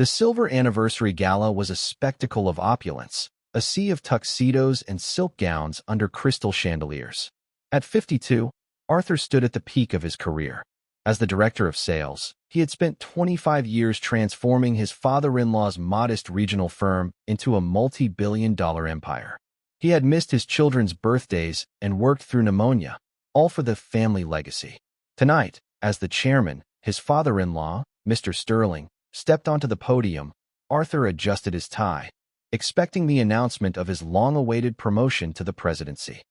The silver anniversary gala was a spectacle of opulence, a sea of tuxedos and silk gowns under crystal chandeliers. At 52, Arthur stood at the peak of his career. As the director of sales, he had spent 25 years transforming his father-in-law's modest regional firm into a multi-billion-dollar empire. He had missed his children's birthdays and worked through pneumonia, all for the family legacy. Tonight, as the chairman, his father-in-law, Mr. Sterling, stepped onto the podium, Arthur adjusted his tie, expecting the announcement of his long-awaited promotion to the presidency.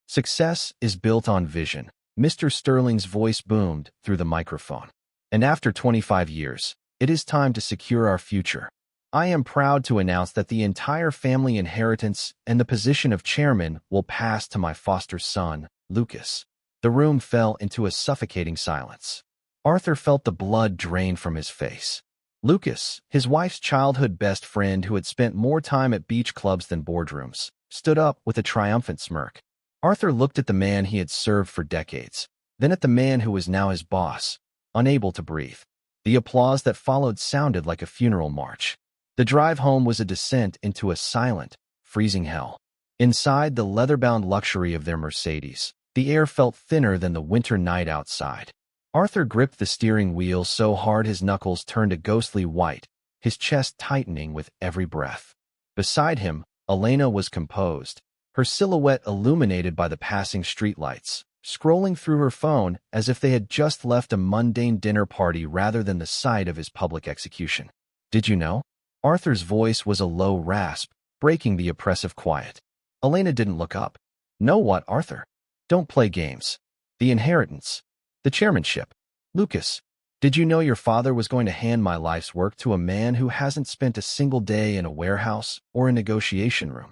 Success is built on vision, Mr. Sterling's voice boomed through the microphone. And after 25 years, it is time to secure our future. I am proud to announce that the entire family inheritance and the position of chairman will pass to my foster son, Lucas. The room fell into a suffocating silence. Arthur felt the blood drain from his face. Lucas, his wife's childhood best friend who had spent more time at beach clubs than boardrooms, stood up with a triumphant smirk. Arthur looked at the man he had served for decades, then at the man who was now his boss, unable to breathe. The applause that followed sounded like a funeral march. The drive home was a descent into a silent, freezing hell. Inside the leather-bound luxury of their Mercedes, the air felt thinner than the winter night outside. Arthur gripped the steering wheel so hard his knuckles turned a ghostly white, his chest tightening with every breath. Beside him, Elena was composed, her silhouette illuminated by the passing streetlights, scrolling through her phone as if they had just left a mundane dinner party rather than the site of his public execution. Did you know? Arthur's voice was a low rasp, breaking the oppressive quiet. Elena didn't look up. Know what, Arthur? Don't play games. The inheritance. The chairmanship. Lucas, did you know your father was going to hand my life's work to a man who hasn't spent a single day in a warehouse or a negotiation room?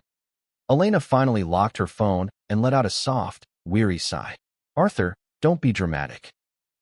Elena finally locked her phone and let out a soft, weary sigh. Arthur, don't be dramatic.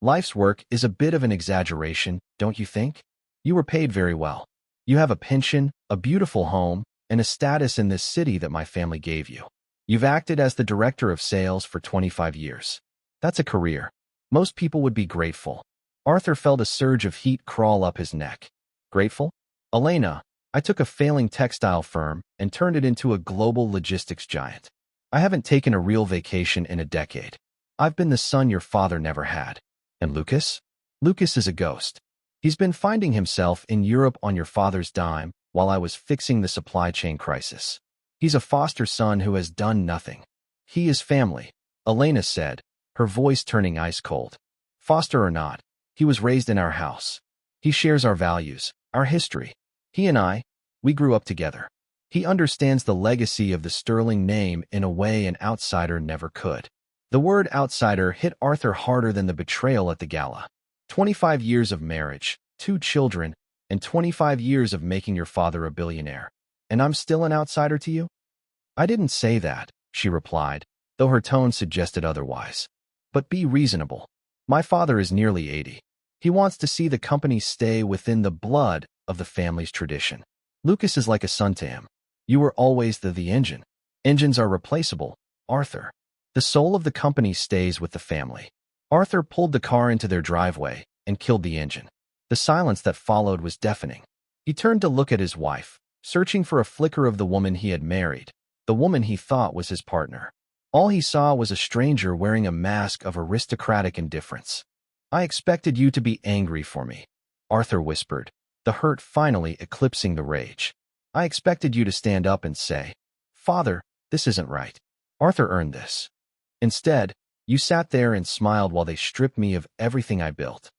Life's work is a bit of an exaggeration, don't you think? You were paid very well. You have a pension, a beautiful home, and a status in this city that my family gave you. You've acted as the director of sales for 25 years. That's a career. Most people would be grateful. Arthur felt a surge of heat crawl up his neck. Grateful? Elena, I took a failing textile firm and turned it into a global logistics giant. I haven't taken a real vacation in a decade. I've been the son your father never had. And Lucas? Lucas is a ghost. He's been finding himself in Europe on your father's dime while I was fixing the supply chain crisis. He's a foster son who has done nothing. He is family, Elena said, her voice turning ice cold. Foster or not, he was raised in our house. He shares our values, our history. He and I, we grew up together. He understands the legacy of the Sterling name in a way an outsider never could. The word outsider hit Arthur harder than the betrayal at the gala. 25 years of marriage, 2 children, and 25 years of making your father a billionaire. And I'm still an outsider to you? I didn't say that, she replied, though her tone suggested otherwise. But be reasonable. My father is nearly 80. He wants to see the company stay within the blood of the family's tradition. Lucas is like a son to him. You were always the engine. Engines are replaceable, Arthur. The soul of the company stays with the family. Arthur pulled the car into their driveway and killed the engine. The silence that followed was deafening. He turned to look at his wife, searching for a flicker of the woman he had married, the woman he thought was his partner. All he saw was a stranger wearing a mask of aristocratic indifference. I expected you to be angry for me, Arthur whispered, the hurt finally eclipsing the rage. I expected you to stand up and say, Father, this isn't right. Arthur earned this. Instead, you sat there and smiled while they stripped me of everything I built.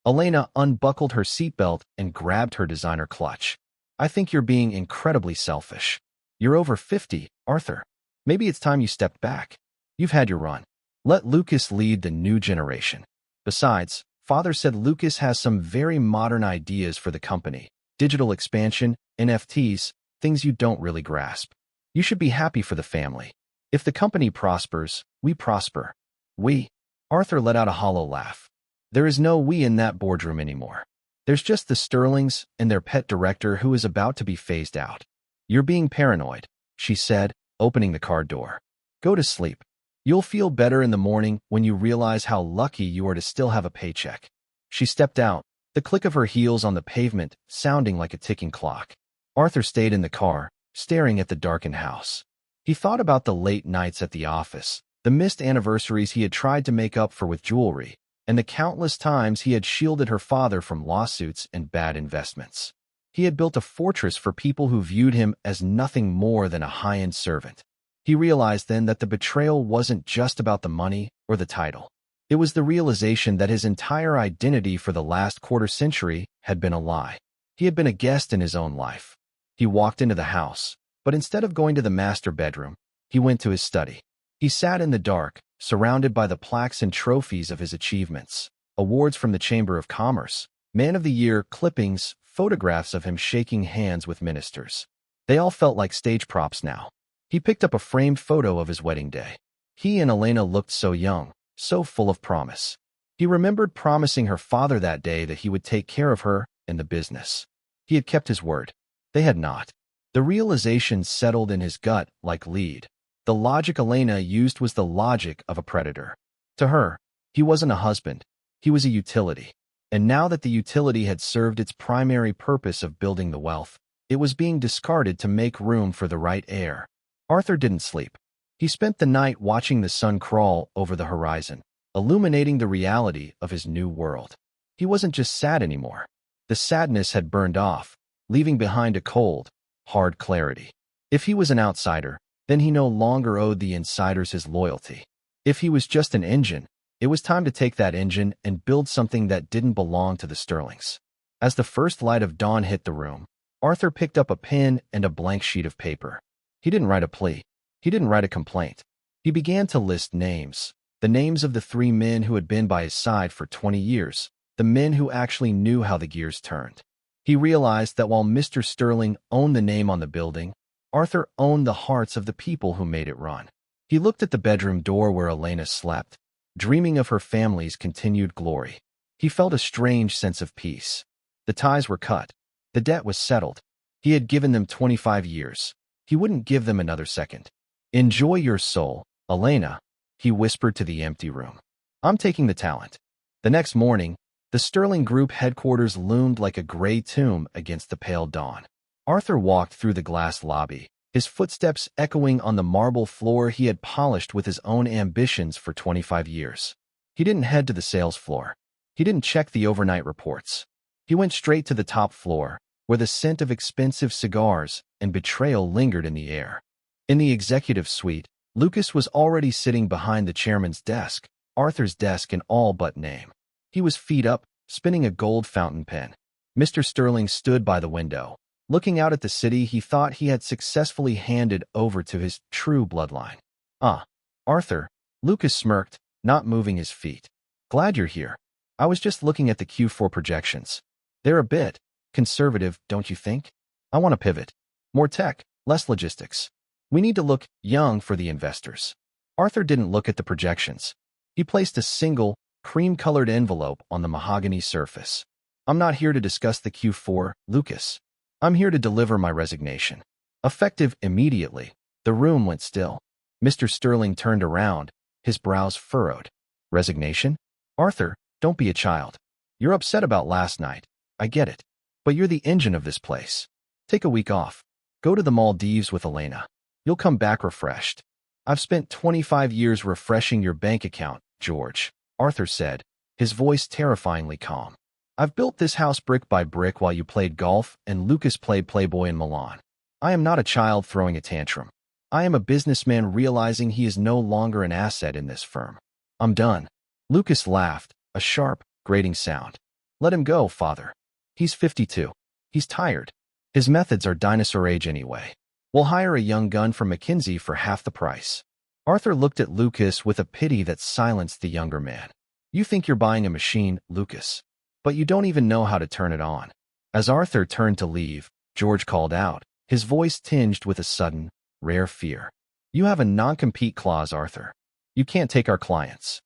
Elena unbuckled her seatbelt and grabbed her designer clutch. I think you're being incredibly selfish. You're over 50, Arthur. Maybe it's time you stepped back. You've had your run. Let Lucas lead the new generation. Besides, Father said Lucas has some very modern ideas for the company. Digital expansion, NFTs, things you don't really grasp. You should be happy for the family. If the company prospers, we prosper. We. Arthur let out a hollow laugh. There is no we in that boardroom anymore. There's just the Sterlings and their pet director who is about to be phased out. You're being paranoid, she said, opening the car door. Go to sleep. You'll feel better in the morning when you realize how lucky you are to still have a paycheck. She stepped out, the click of her heels on the pavement sounding like a ticking clock. Arthur stayed in the car, staring at the darkened house. He thought about the late nights at the office, the missed anniversaries he had tried to make up for with jewelry, and the countless times he had shielded her father from lawsuits and bad investments. He had built a fortress for people who viewed him as nothing more than a high-end servant. He realized then that the betrayal wasn't just about the money or the title. It was the realization that his entire identity for the last quarter-century had been a lie. He had been a guest in his own life. He walked into the house, but instead of going to the master bedroom, he went to his study. He sat in the dark, surrounded by the plaques and trophies of his achievements, awards from the Chamber of Commerce, Man of the Year clippings, photographs of him shaking hands with ministers. They all felt like stage props now. He picked up a framed photo of his wedding day. He and Elena looked so young, so full of promise. He remembered promising her father that day that he would take care of her and the business. He had kept his word. They had not. The realization settled in his gut like lead. The logic Elena used was the logic of a predator. To her, he wasn't a husband. He was a utility. And now that the utility had served its primary purpose of building the wealth, it was being discarded to make room for the right heir. Arthur didn't sleep. He spent the night watching the sun crawl over the horizon, illuminating the reality of his new world. He wasn't just sad anymore. The sadness had burned off, leaving behind a cold, hard clarity. If he was an outsider, then he no longer owed the insiders his loyalty. If he was just an engine, it was time to take that engine and build something that didn't belong to the Sterlings. As the first light of dawn hit the room, Arthur picked up a pen and a blank sheet of paper. He didn't write a plea. He didn't write a complaint. He began to list names, the names of the 3 men who had been by his side for 20 years, the men who actually knew how the gears turned. He realized that while Mr. Sterling owned the name on the building, Arthur owned the hearts of the people who made it run. He looked at the bedroom door where Elena slept, dreaming of her family's continued glory. He felt a strange sense of peace. The ties were cut. The debt was settled. He had given them 25 years. He wouldn't give them another second. "Enjoy your soul, Elena," he whispered to the empty room. "I'm taking the talent." The next morning, the Sterling Group headquarters loomed like a gray tomb against the pale dawn. Arthur walked through the glass lobby, his footsteps echoing on the marble floor he had polished with his own ambitions for 25 years. He didn't head to the sales floor. He didn't check the overnight reports. He went straight to the top floor, where the scent of expensive cigars and betrayal lingered in the air. In the executive suite, Lucas was already sitting behind the chairman's desk, Arthur's desk in all but name. He was feet up, spinning a gold fountain pen. Mr. Sterling stood by the window, looking out at the city he thought he had successfully handed over to his true bloodline. "Ah, Arthur," Lucas smirked, not moving his feet. "Glad you're here. I was just looking at the Q4 projections. They're a bit conservative, don't you think? I want to pivot. More tech, less logistics. We need to look young for the investors." Arthur didn't look at the projections. He placed a single, cream-colored envelope on the mahogany surface. "I'm not here to discuss the Q4, Lucas. I'm here to deliver my resignation." Effective immediately, the room went still. Mr. Sterling turned around, his brows furrowed. "Resignation? Arthur, don't be a child. You're upset about last night. I get it. But you're the engine of this place. Take a week off. Go to the Maldives with Elena. You'll come back refreshed." "I've spent 25 years refreshing your bank account, George," Arthur said, his voice terrifyingly calm. "I've built this house brick by brick while you played golf and Lucas played Playboy in Milan. I am not a child throwing a tantrum. I am a businessman realizing he is no longer an asset in this firm. I'm done." Lucas laughed, a sharp, grating sound. "Let him go, father. He's 52. He's tired. His methods are dinosaur age anyway. We'll hire a young gun from McKinsey for half the price." Arthur looked at Lucas with a pity that silenced the younger man. "You think you're buying a machine, Lucas, but you don't even know how to turn it on." As Arthur turned to leave, George called out, his voice tinged with a sudden, rare fear. "You have a non-compete clause, Arthur. You can't take our clients."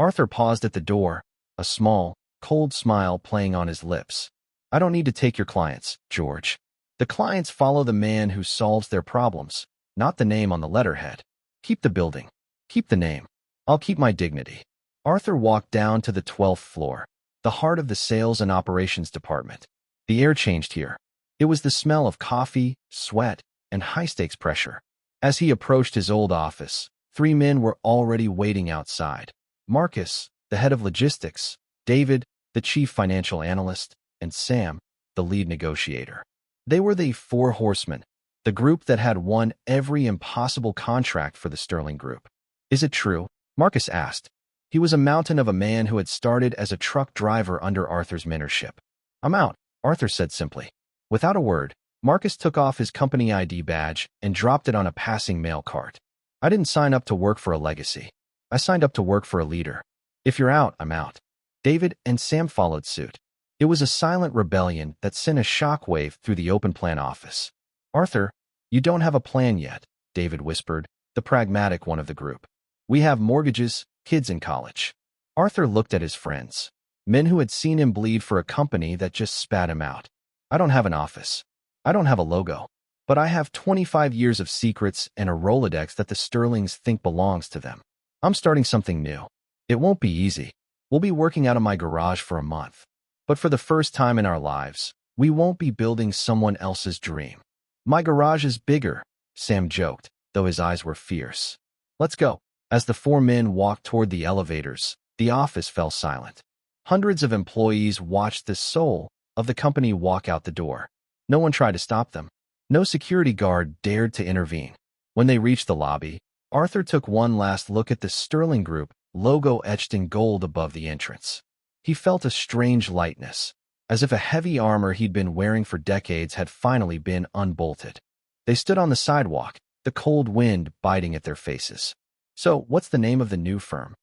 Arthur paused at the door, a small, cold smile playing on his lips. "I don't need to take your clients, George. The clients follow the man who solves their problems, not the name on the letterhead. Keep the building. Keep the name. I'll keep my dignity." Arthur walked down to the 12th floor. the heart of the sales and operations department. The air changed here. It was the smell of coffee, sweat, and high-stakes pressure. As he approached his old office, 3 men were already waiting outside. Marcus, the head of logistics, David, the chief financial analyst, and Sam, the lead negotiator. They were the 4 horsemen, the group that had won every impossible contract for the Sterling Group. "Is it true?" Marcus asked. He was a mountain of a man who had started as a truck driver under Arthur's mentorship. "I'm out," Arthur said simply. Without a word, Marcus took off his company ID badge and dropped it on a passing mail cart. "I didn't sign up to work for a legacy. I signed up to work for a leader. If you're out, I'm out." David and Sam followed suit. It was a silent rebellion that sent a shockwave through the open plan office. "Arthur, you don't have a plan yet," David whispered, the pragmatic one of the group. "We have mortgages, kids in college." Arthur looked at his friends, men who had seen him bleed for a company that just spat him out. "I don't have an office. I don't have a logo. But I have 25 years of secrets and a Rolodex that the Sterlings think belongs to them. I'm starting something new. It won't be easy. We'll be working out of my garage for a month. But for the first time in our lives, we won't be building someone else's dream." "My garage is bigger," Sam joked, though his eyes were fierce. "Let's go." As the 4 men walked toward the elevators, the office fell silent. Hundreds of employees watched the soul of the company walk out the door. No one tried to stop them. No security guard dared to intervene. When they reached the lobby, Arthur took one last look at the Sterling Group logo etched in gold above the entrance. He felt a strange lightness, as if a heavy armor he'd been wearing for decades had finally been unbolted. They stood on the sidewalk, the cold wind biting at their faces. "So, what's the name of the new firm?"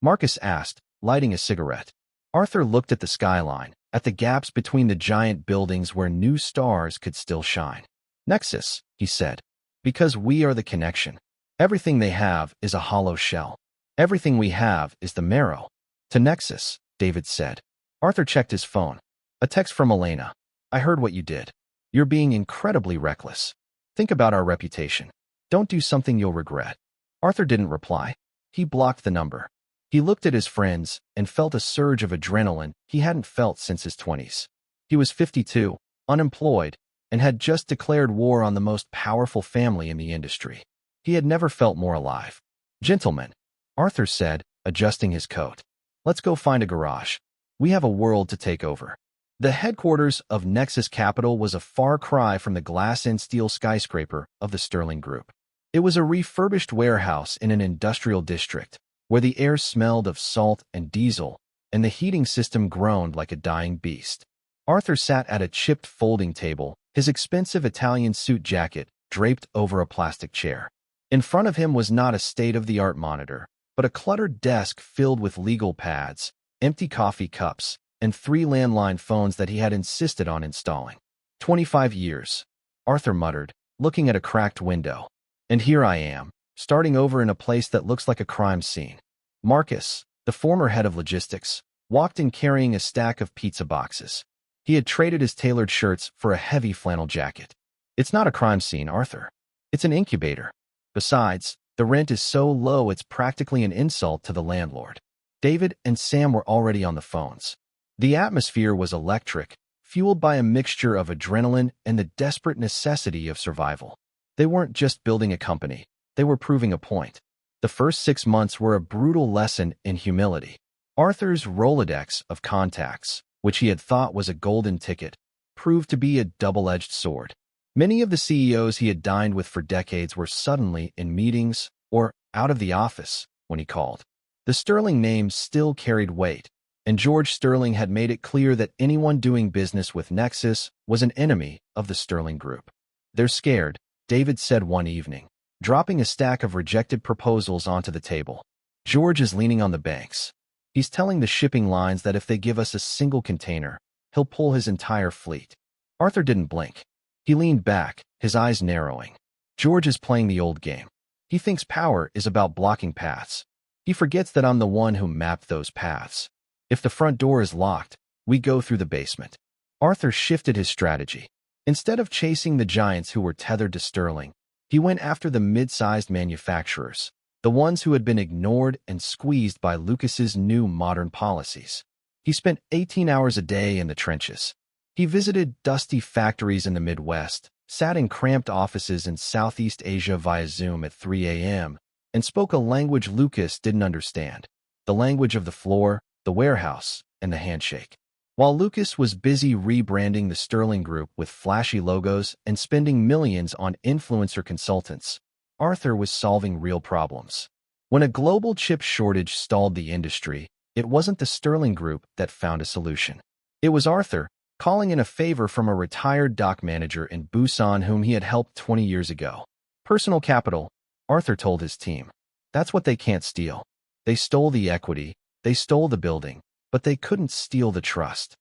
Marcus asked, lighting a cigarette. Arthur looked at the skyline, at the gaps between the giant buildings where new stars could still shine. "Nexus," he said, "because we are the connection. Everything they have is a hollow shell. Everything we have is the marrow." "To Nexus," David said. Arthur checked his phone. A text from Elena. "I heard what you did. You're being incredibly reckless. Think about our reputation. Don't do something you'll regret." Arthur didn't reply. He blocked the number. He looked at his friends and felt a surge of adrenaline he hadn't felt since his 20s. He was 52, unemployed, and had just declared war on the most powerful family in the industry. He had never felt more alive. "Gentlemen," Arthur said, adjusting his coat. "Let's go find a garage. We have a world to take over." The headquarters of Nexus Capital was a far cry from the glass and steel skyscraper of the Sterling Group. It was a refurbished warehouse in an industrial district, where the air smelled of salt and diesel, and the heating system groaned like a dying beast. Arthur sat at a chipped folding table, his expensive Italian suit jacket draped over a plastic chair. In front of him was not a state-of-the-art monitor, but a cluttered desk filled with legal pads, empty coffee cups, and 3 landline phones that he had insisted on installing. 25 years, Arthur muttered, looking at a cracked window. "And here I am, starting over in a place that looks like a crime scene." Marcus, the former head of logistics, walked in carrying a stack of pizza boxes. He had traded his tailored shirts for a heavy flannel jacket. "It's not a crime scene, Arthur. It's an incubator. Besides, the rent is so low it's practically an insult to the landlord." David and Sam were already on the phones. The atmosphere was electric, fueled by a mixture of adrenaline and the desperate necessity of survival. They weren't just building a company, they were proving a point. The first 6 months were a brutal lesson in humility. Arthur's Rolodex of contacts, which he had thought was a golden ticket, proved to be a double-edged sword. Many of the CEOs he had dined with for decades were suddenly in meetings or out of the office when he called. The Sterling name still carried weight, and George Sterling had made it clear that anyone doing business with Nexus was an enemy of the Sterling Group. "They're scared," David said one evening, dropping a stack of rejected proposals onto the table. "George is leaning on the banks. He's telling the shipping lines that if they give us a single container, he'll pull his entire fleet." Arthur didn't blink. He leaned back, his eyes narrowing. "George is playing the old game. He thinks power is about blocking paths. He forgets that I'm the one who mapped those paths. If the front door is locked, we go through the basement." Arthur shifted his strategy. Instead of chasing the giants who were tethered to Sterling, he went after the mid-sized manufacturers, the ones who had been ignored and squeezed by Lucas's new modern policies. He spent 18 hours a day in the trenches. He visited dusty factories in the Midwest, sat in cramped offices in Southeast Asia via Zoom at 3 a.m., and spoke a language Lucas didn't understand, the language of the floor, the warehouse, and the handshake. While Lucas was busy rebranding the Sterling Group with flashy logos and spending millions on influencer consultants, Arthur was solving real problems. When a global chip shortage stalled the industry, it wasn't the Sterling Group that found a solution. It was Arthur, calling in a favor from a retired dock manager in Busan whom he had helped 20 years ago. Personal capital, Arthur told his team. That's what they can't steal. They stole the equity, they stole the building, but they couldn't steal the trust.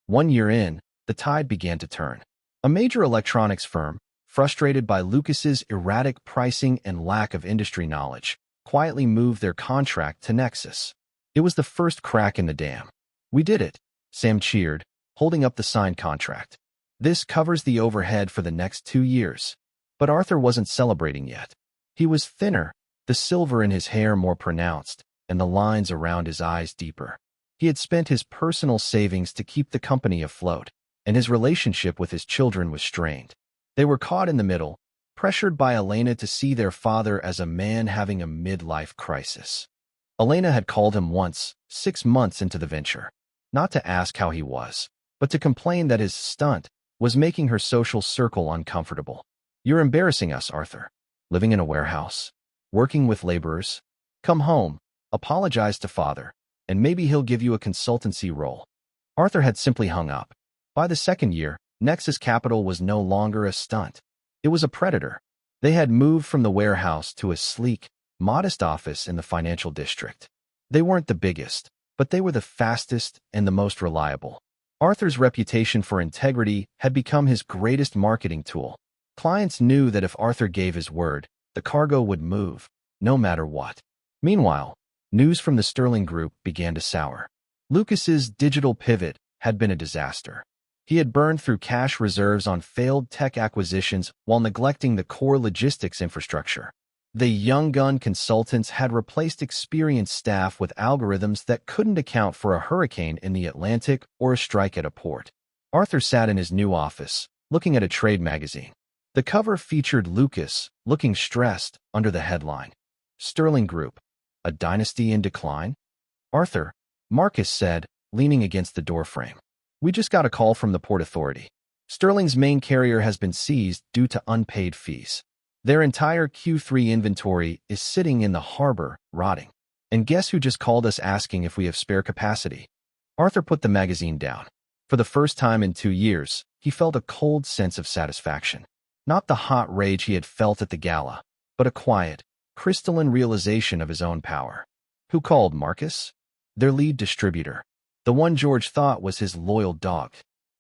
1 year in, the tide began to turn. A major electronics firm, frustrated by Lucas's erratic pricing and lack of industry knowledge, quietly moved their contract to Nexus. It was the first crack in the dam. "We did it," Sam cheered, holding up the signed contract. "This covers the overhead for the next 2 years." But Arthur wasn't celebrating yet. He was thinner, the silver in his hair more pronounced, and the lines around his eyes deeper. He had spent his personal savings to keep the company afloat, and his relationship with his children was strained. They were caught in the middle, pressured by Elena to see their father as a man having a midlife crisis. Elena had called him once, 6 months into the venture, not to ask how he was, but to complain that his stunt was making her social circle uncomfortable. "You're embarrassing us, Arthur. Living in a warehouse, working with laborers. Come home, apologize to father, and maybe he'll give you a consultancy role." Arthur had simply hung up. By the second year, Nexus Capital was no longer a stunt. It was a predator. They had moved from the warehouse to a sleek, modest office in the financial district. They weren't the biggest, but they were the fastest and the most reliable. Arthur's reputation for integrity had become his greatest marketing tool. Clients knew that if Arthur gave his word, the cargo would move, no matter what. Meanwhile, news from the Sterling Group began to sour. Lucas's digital pivot had been a disaster. He had burned through cash reserves on failed tech acquisitions while neglecting the core logistics infrastructure. The young gun consultants had replaced experienced staff with algorithms that couldn't account for a hurricane in the Atlantic or a strike at a port. Arthur sat in his new office, looking at a trade magazine. The cover featured Lucas, looking stressed, under the headline, "Sterling Group, a dynasty in decline?" "Arthur," Marcus said, leaning against the doorframe. "We just got a call from the Port Authority. Sterling's main carrier has been seized due to unpaid fees. Their entire Q3 inventory is sitting in the harbor, rotting. And guess who just called us asking if we have spare capacity?" Arthur put the magazine down. For the first time in 2 years, he felt a cold sense of satisfaction. Not the hot rage he had felt at the gala, but a quiet, crystalline realization of his own power. Who called? Marcus? Their lead distributor. The one George thought was his loyal dog.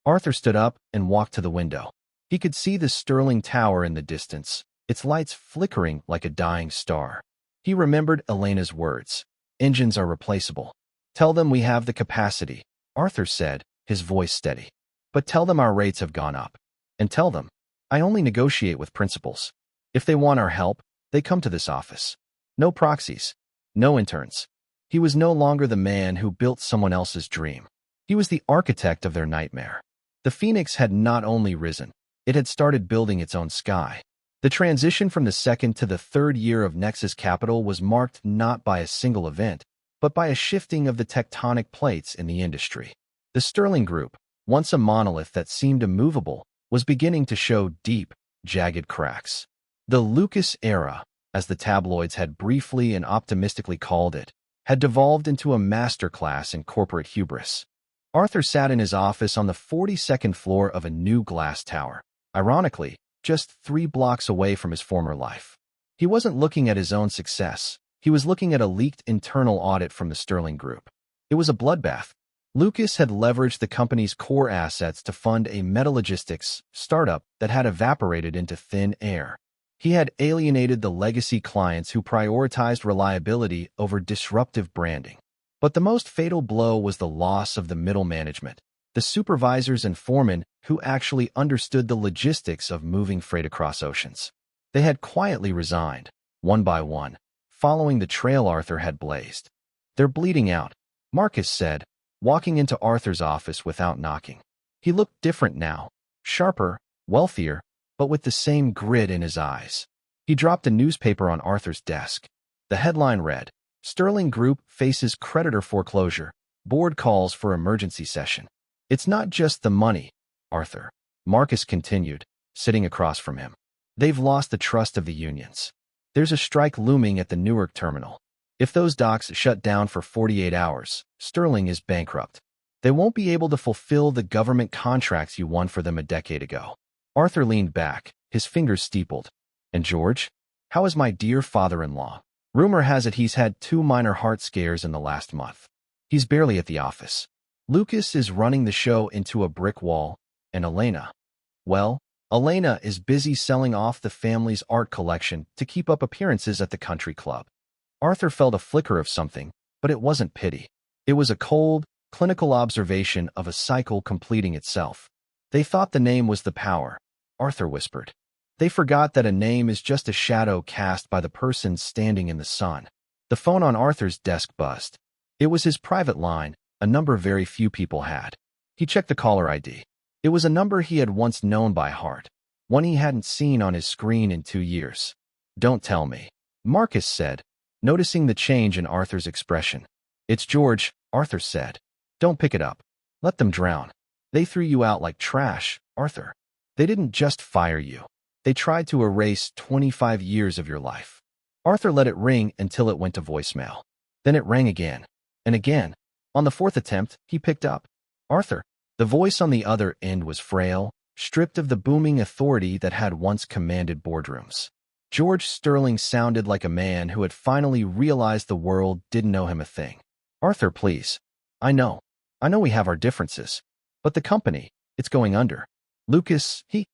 Arthur stood up and walked to the window. He could see the Sterling Tower in the distance, its lights flickering like a dying star. He remembered Elena's words. "Engines are replaceable. Tell them we have the capacity," Arthur said, his voice steady. "But tell them our rates have gone up. And tell them, I only negotiate with principals. If they want our help, they come to this office. No proxies. No interns." He was no longer the man who built someone else's dream. He was the architect of their nightmare. The Phoenix had not only risen, it had started building its own sky. The transition from the second to the third year of Nexus Capital was marked not by a single event, but by a shifting of the tectonic plates in the industry. The Sterling Group, once a monolith that seemed immovable, was beginning to show deep, jagged cracks. The Lucas era, as the tabloids had briefly and optimistically called it, had devolved into a masterclass in corporate hubris. Arthur sat in his office on the 42nd floor of a new glass tower, ironically, just 3 blocks away from his former life. He wasn't looking at his own success. He was looking at a leaked internal audit from the Sterling Group. It was a bloodbath. Lucas had leveraged the company's core assets to fund a metalogistics startup that had evaporated into thin air. He had alienated the legacy clients who prioritized reliability over disruptive branding. But the most fatal blow was the loss of the middle management, the supervisors and foremen who actually understood the logistics of moving freight across oceans. They had quietly resigned, one by one, following the trail Arthur had blazed. "They're bleeding out," Marcus said, walking into Arthur's office without knocking. He looked different now, sharper, wealthier, but with the same grit in his eyes. He dropped a newspaper on Arthur's desk. The headline read, "Sterling Group faces creditor foreclosure. Board calls for emergency session." "It's not just the money, Arthur," Marcus continued, sitting across from him. "They've lost the trust of the unions. There's a strike looming at the Newark terminal. If those docks shut down for 48 hours, Sterling is bankrupt. They won't be able to fulfill the government contracts you won for them a decade ago." Arthur leaned back, his fingers steepled. "And George? How is my dear father-in-law? Rumor has it he's had 2 minor heart scares in the last month. He's barely at the office. Lucas is running the show into a brick wall, and Elena, well, Elena is busy selling off the family's art collection to keep up appearances at the country club." Arthur felt a flicker of something, but it wasn't pity. It was a cold, clinical observation of a cycle completing itself. "They thought the name was the power," Arthur whispered. "They forgot that a name is just a shadow cast by the person standing in the sun." The phone on Arthur's desk buzzed. It was his private line, a number very few people had. He checked the caller ID. It was a number he had once known by heart, one he hadn't seen on his screen in 2 years. "Don't tell me," Marcus said, noticing the change in Arthur's expression. "It's George," Arthur said. "Don't pick it up. Let them drown. They threw you out like trash, Arthur. They didn't just fire you. They tried to erase 25 years of your life." Arthur let it ring until it went to voicemail. Then it rang again, and again. On the 4th attempt, he picked up. "Arthur." The voice on the other end was frail, stripped of the booming authority that had once commanded boardrooms. George Sterling sounded like a man who had finally realized the world didn't know him a thing. "Arthur, please. I know we have our differences, but the company, it's going under. Lucas, he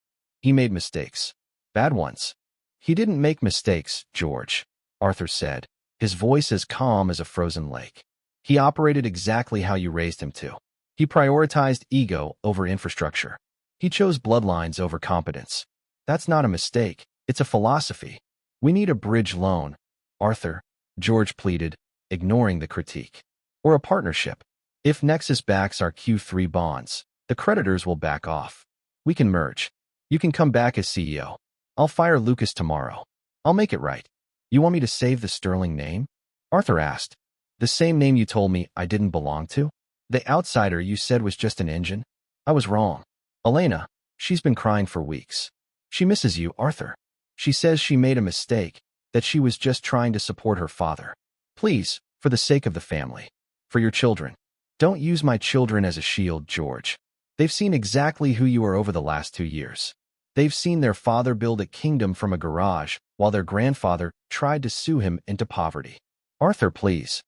made mistakes. Bad ones." "He didn't make mistakes, George," Arthur said, his voice as calm as a frozen lake. "He operated exactly how you raised him to. He prioritized ego over infrastructure. He chose bloodlines over competence. That's not a mistake. It's a philosophy. We need a bridge loan, Arthur," George pleaded, ignoring the critique. "Or a partnership. If Nexus backs our Q3 bonds, the creditors will back off. We can merge. You can come back as CEO. I'll fire Lucas tomorrow. I'll make it right." "You want me to save the Sterling name?" Arthur asked. "The same name you told me I didn't belong to? The outsider you said was just an engine? I was wrong. Elena, she's been crying for weeks. She misses you, Arthur. She says she made a mistake, that she was just trying to support her father. Please, for the sake of the family, for your children, don't use my children as a shield, George. They've seen exactly who you are over the last 2 years. They've seen their father build a kingdom from a garage while their grandfather tried to sue him into poverty. Arthur, please."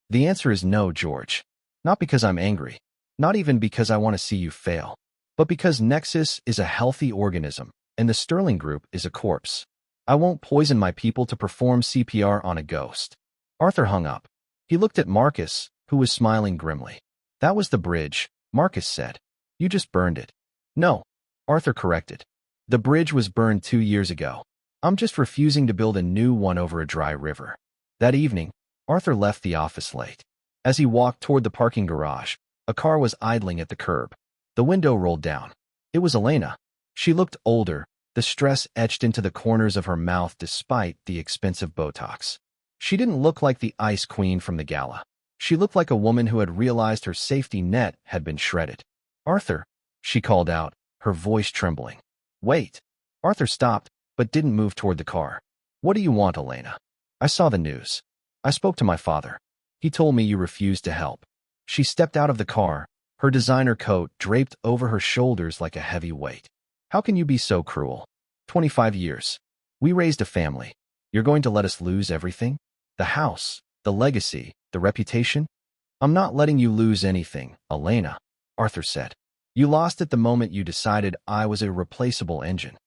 "The answer is no, George. Not because I'm angry, not even because I want to see you fail, but because Nexus is a healthy organism and the Sterling Group is a corpse. I won't poison my people to perform CPR on a ghost." Arthur hung up. He looked at Marcus, who was smiling grimly. "That was the bridge," Marcus said. "You just burned it." "No," Arthur corrected. "The bridge was burned 2 years ago. I'm just refusing to build a new one over a dry river." That evening, Arthur left the office late. As he walked toward the parking garage, a car was idling at the curb. The window rolled down. It was Elena. She looked older, the stress etched into the corners of her mouth despite the expensive Botox. She didn't look like the ice queen from the gala. She looked like a woman who had realized her safety net had been shredded. "Arthur," she called out, her voice trembling. "Wait." Arthur stopped, but didn't move toward the car. "What do you want, Elena?" "I saw the news. I spoke to my father. He told me you refused to help." She stepped out of the car, her designer coat draped over her shoulders like a heavy weight. "How can you be so cruel? 25 years. We raised a family. You're going to let us lose everything? The house, the legacy, the reputation? I'm not letting you lose anything, Elena," Arthur said. "You lost it the moment you decided I was a replaceable engine.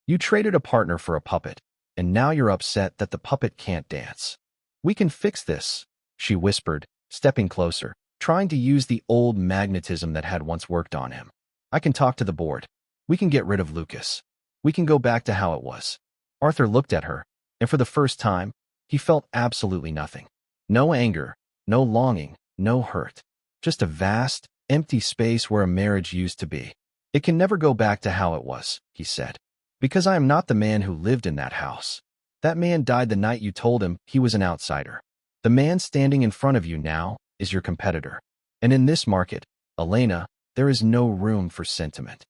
You traded a partner for a puppet, and now you're upset that the puppet can't dance. We can fix this," she whispered, stepping closer, trying to use the old magnetism that had once worked on him. "I can talk to the board. We can get rid of Lucas. We can go back to how it was." Arthur looked at her, and for the first time, he felt absolutely nothing. No anger, no longing, no hurt. just a vast, empty space where a marriage used to be. It can never go back to how it was, he said. Because I am not the man who lived in that house. That man died the night you told him he was an outsider. The man standing in front of you now is your competitor. And in this market, Elena, there is no room for sentiment.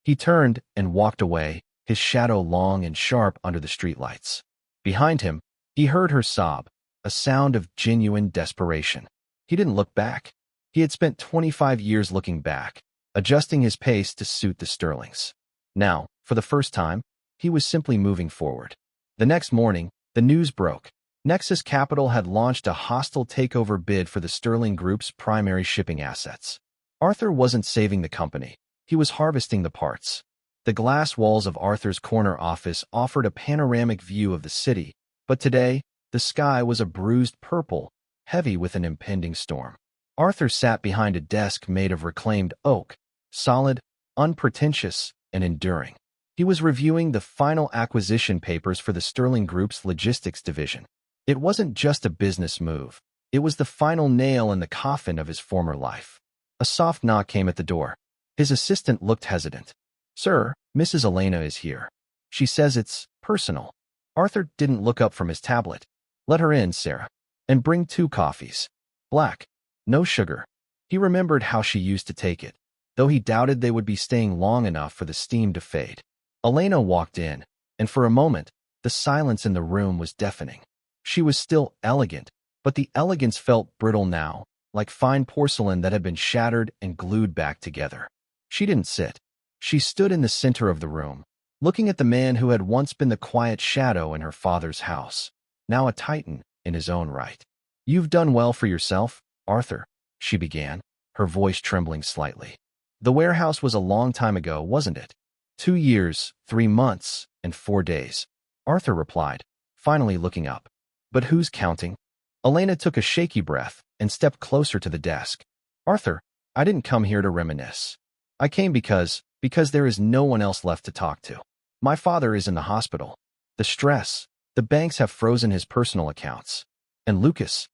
He turned and walked away, his shadow long and sharp under the streetlights. Behind him, he heard her sob, a sound of genuine desperation. He didn't look back. He had spent 25 years looking back, adjusting his pace to suit the Sterlings. Now, for the first time, he was simply moving forward. The next morning, the news broke. Nexus Capital had launched a hostile takeover bid for the Sterling Group's primary shipping assets. Arthur wasn't saving the company. He was harvesting the parts. The glass walls of Arthur's corner office offered a panoramic view of the city, but today, the sky was a bruised purple, heavy with an impending storm. Arthur sat behind a desk made of reclaimed oak, solid, unpretentious, and enduring. He was reviewing the final acquisition papers for the Sterling Group's logistics division. It wasn't just a business move. It was the final nail in the coffin of his former life. A soft knock came at the door. His assistant looked hesitant. "Sir, Mrs. Elena is here. She says it's personal." Arthur didn't look up from his tablet. "Let her in, Sarah. And bring 2 coffees. Black. No sugar." He remembered how she used to take it, though he doubted they would be staying long enough for the steam to fade. Elena walked in, and for a moment, the silence in the room was deafening. She was still elegant, but the elegance felt brittle now, like fine porcelain that had been shattered and glued back together. She didn't sit. She stood in the center of the room, looking at the man who had once been the quiet shadow in her father's house, now a titan in his own right. "You've done well for yourself, Arthur," she began, her voice trembling slightly. "The warehouse was a long time ago, wasn't it?" 2 years, 3 months, and 4 days, Arthur replied, finally looking up. "But who's counting?" Elena took a shaky breath and stepped closer to the desk. "Arthur, I didn't come here to reminisce. I came because there is no one else left to talk to. My father is in the hospital. The stress, the banks have frozen his personal accounts. And Lucas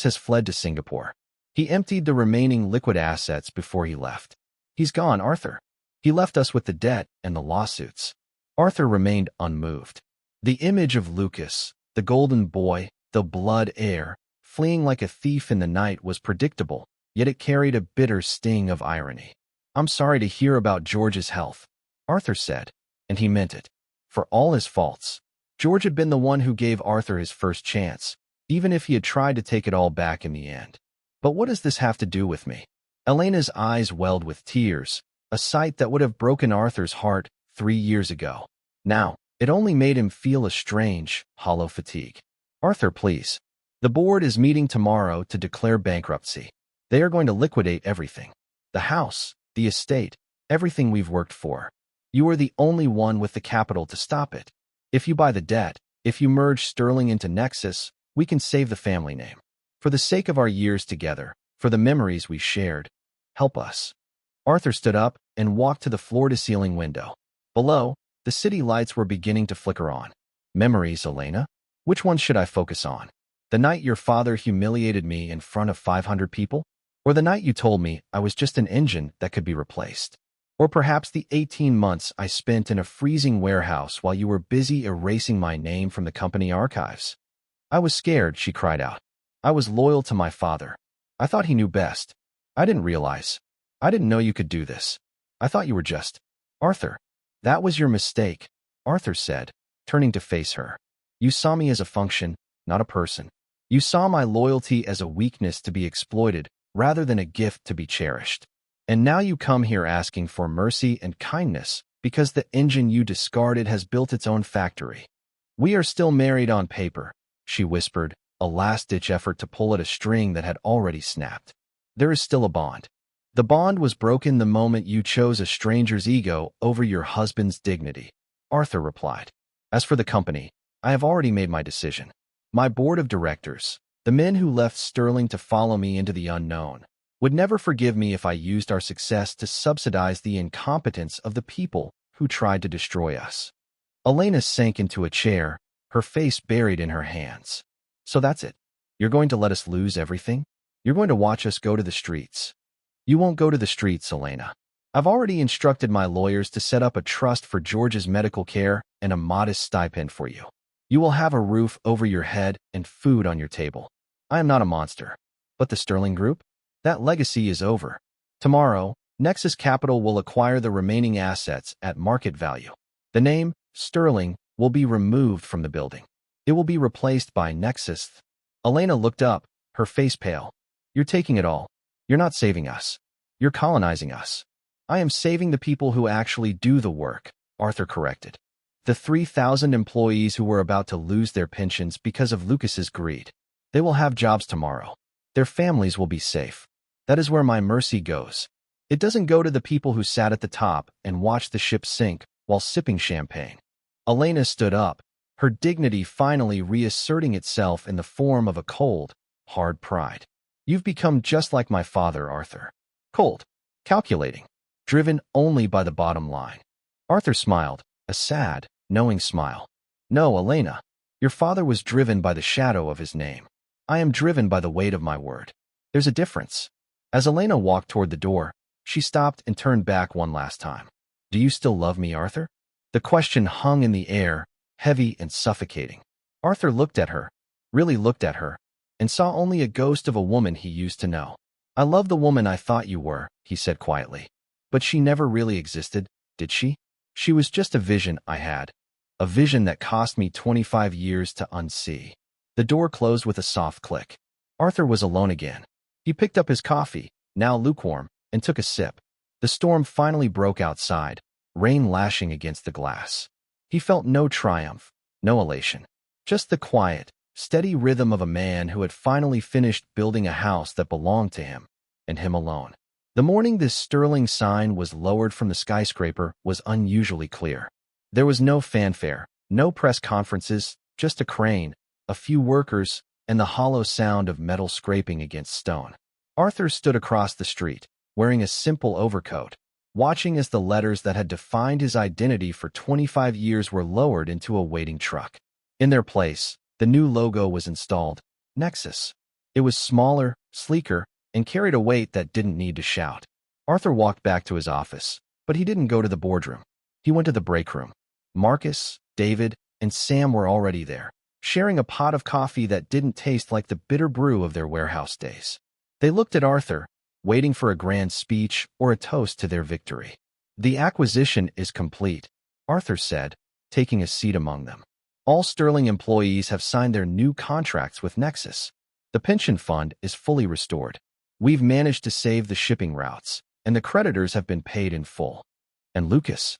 has fled to Singapore. He emptied the remaining liquid assets before he left. He's gone, Arthur. He left us with the debt and the lawsuits." Arthur remained unmoved. The image of Lucas, the golden boy, the blood heir, fleeing like a thief in the night was predictable, yet it carried a bitter sting of irony. "I'm sorry to hear about George's health," Arthur said, and he meant it. For all his faults, George had been the one who gave Arthur his first chance, even if he had tried to take it all back in the end. "But what does this have to do with me?" Elena's eyes welled with tears, a sight that would have broken Arthur's heart 3 years ago. Now, it only made him feel a strange, hollow fatigue. "Arthur, please. The board is meeting tomorrow to declare bankruptcy. They are going to liquidate everything. The house, the estate, everything we've worked for. You are the only one with the capital to stop it. If you buy the debt, if you merge Sterling into Nexus, we can save the family name. For the sake of our years together, for the memories we shared, help us." Arthur stood up and walked to the floor-to-ceiling window. Below, the city lights were beginning to flicker on. "Memories, Elena? Which one should I focus on? The night your father humiliated me in front of 500 people? Or the night you told me I was just an engine that could be replaced? Or perhaps the 18 months I spent in a freezing warehouse while you were busy erasing my name from the company archives?" "I was scared," she cried out. "I was loyal to my father. I thought he knew best. I didn't realize. I didn't know you could do this. I thought you were just—" "Arthur, that was your mistake," Arthur said, turning to face her. "You saw me as a function, not a person. You saw my loyalty as a weakness to be exploited rather than a gift to be cherished. And now you come here asking for mercy and kindness because the engine you discarded has built its own factory. We are still married on paper," she whispered, a last-ditch effort to pull at a string that had already snapped. "There is still a bond. The bond was broken the moment you chose a stranger's ego over your husband's dignity," Arthur replied. "As for the company, I have already made my decision. My board of directors, the men who left Sterling to follow me into the unknown, would never forgive me if I used our success to subsidize the incompetence of the people who tried to destroy us." Elena sank into a chair, her face buried in her hands. "So that's it. You're going to let us lose everything?" You're going to watch us go to the streets. You won't go to the streets, Elena. I've already instructed my lawyers to set up a trust for George's medical care and a modest stipend for you. You will have a roof over your head and food on your table. I am not a monster. But the Sterling Group? That legacy is over. Tomorrow, Nexus Capital will acquire the remaining assets at market value. The name, Sterling, will be removed from the building. It will be replaced by Nexus. Elena looked up, her face pale. You're taking it all. You're not saving us. You're colonizing us. I am saving the people who actually do the work, Arthur corrected. The 3,000 employees who were about to lose their pensions because of Lucas's greed. They will have jobs tomorrow. Their families will be safe. That is where my mercy goes. It doesn't go to the people who sat at the top and watched the ship sink while sipping champagne. Elena stood up, her dignity finally reasserting itself in the form of a cold, hard pride. You've become just like my father, Arthur. Cold, calculating, driven only by the bottom line. Arthur smiled, a sad, knowing smile. No, Elena. Your father was driven by the shadow of his name. I am driven by the weight of my word. There's a difference. As Elena walked toward the door, she stopped and turned back one last time. Do you still love me, Arthur? The question hung in the air, heavy and suffocating. Arthur looked at her, really looked at her, and saw only a ghost of a woman he used to know. I love the woman I thought you were, he said quietly. But she never really existed, did she? She was just a vision I had. A vision that cost me 25 years to unsee. The door closed with a soft click. Arthur was alone again. He picked up his coffee, now lukewarm, and took a sip. The storm finally broke outside, rain lashing against the glass. He felt no triumph, no elation. Just the quiet, steady rhythm of a man who had finally finished building a house that belonged to him, and him alone. The morning this Sterling sign was lowered from the skyscraper was unusually clear. There was no fanfare, no press conferences, just a crane, a few workers, and the hollow sound of metal scraping against stone. Arthur stood across the street, wearing a simple overcoat, watching as the letters that had defined his identity for 25 years were lowered into a waiting truck. In their place, the new logo was installed, Nexus. It was smaller, sleeker, and carried a weight that didn't need to shout. Arthur walked back to his office, but he didn't go to the boardroom. He went to the break room. Marcus, David, and Sam were already there, sharing a pot of coffee that didn't taste like the bitter brew of their warehouse days. They looked at Arthur, waiting for a grand speech or a toast to their victory. The acquisition is complete, Arthur said, taking a seat among them. All Sterling employees have signed their new contracts with Nexus. The pension fund is fully restored. We've managed to save the shipping routes, and the creditors have been paid in full. And Lucas?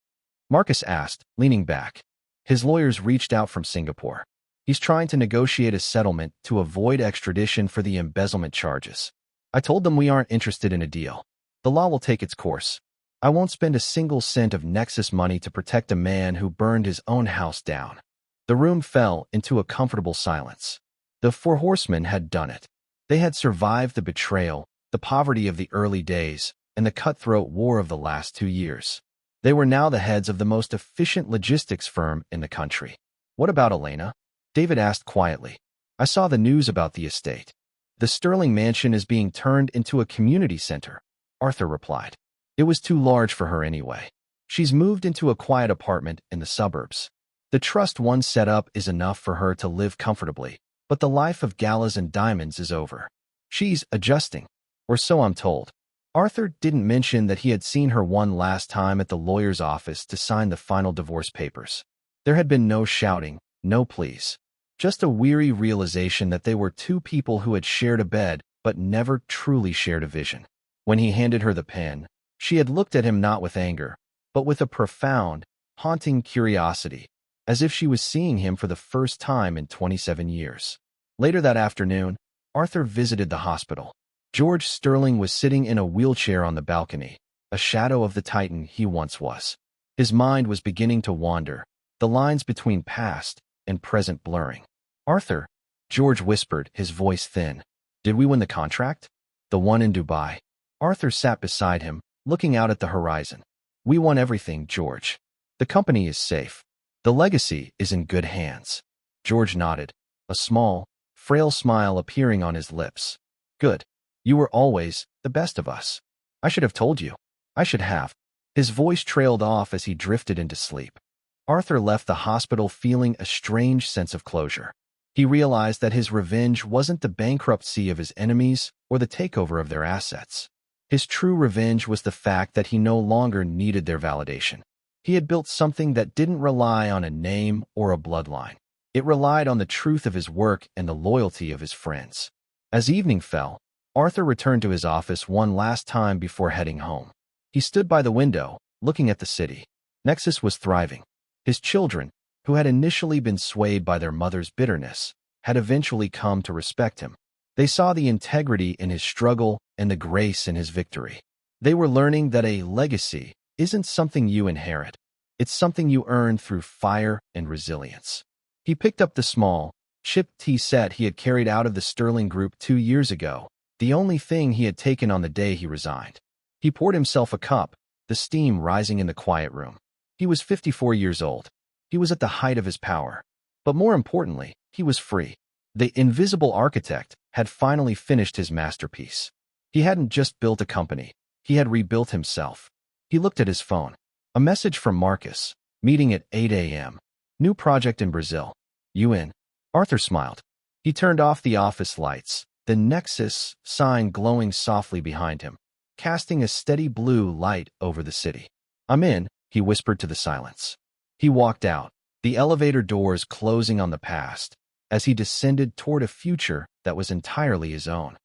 Marcus asked, leaning back. His lawyers reached out from Singapore. He's trying to negotiate a settlement to avoid extradition for the embezzlement charges. I told them we aren't interested in a deal. The law will take its course. I won't spend a single cent of Nexus money to protect a man who burned his own house down. The room fell into a comfortable silence. The four horsemen had done it. They had survived the betrayal, the poverty of the early days, and the cutthroat war of the last 2 years. They were now the heads of the most efficient logistics firm in the country. What about Elena? David asked quietly. I saw the news about the estate. The Sterling mansion is being turned into a community center, Arthur replied. It was too large for her anyway. She's moved into a quiet apartment in the suburbs. The trust once set up is enough for her to live comfortably, but the life of galas and diamonds is over. She's adjusting, or so I'm told. Arthur didn't mention that he had seen her one last time at the lawyer's office to sign the final divorce papers. There had been no shouting, no pleas. Just a weary realization that they were two people who had shared a bed but never truly shared a vision. When he handed her the pen, she had looked at him not with anger, but with a profound, haunting curiosity, as if she was seeing him for the first time in 27 years. Later that afternoon, Arthur visited the hospital. George Sterling was sitting in a wheelchair on the balcony, a shadow of the titan he once was. His mind was beginning to wander, the lines between past and present blurring. Arthur, George whispered, his voice thin. Did we win the contract? The one in Dubai. Arthur sat beside him, looking out at the horizon. We won everything, George. The company is safe. The legacy is in good hands. George nodded, a small, frail smile appearing on his lips. Good. You were always the best of us. I should have told you. I should have. His voice trailed off as he drifted into sleep. Arthur left the hospital feeling a strange sense of closure. He realized that his revenge wasn't the bankruptcy of his enemies or the takeover of their assets. His true revenge was the fact that he no longer needed their validation. He had built something that didn't rely on a name or a bloodline. It relied on the truth of his work and the loyalty of his friends. As evening fell, Arthur returned to his office one last time before heading home. He stood by the window, looking at the city. Nexus was thriving. His children, who had initially been swayed by their mother's bitterness, had eventually come to respect him. They saw the integrity in his struggle and the grace in his victory. They were learning that a legacy isn't something you inherit. It's something you earn through fire and resilience. He picked up the small, chipped tea set he had carried out of the Sterling Group 2 years ago, the only thing he had taken on the day he resigned. He poured himself a cup, the steam rising in the quiet room. He was 54 years old. He was at the height of his power. But more importantly, he was free. The invisible architect had finally finished his masterpiece. He hadn't just built a company. He had rebuilt himself. He looked at his phone. A message from Marcus. Meeting at 8 a.m. New project in Brazil. You in? Arthur smiled. He turned off the office lights, the Nexus sign glowing softly behind him, casting a steady blue light over the city. I'm in, he whispered to the silence. He walked out, the elevator doors closing on the past, as he descended toward a future that was entirely his own.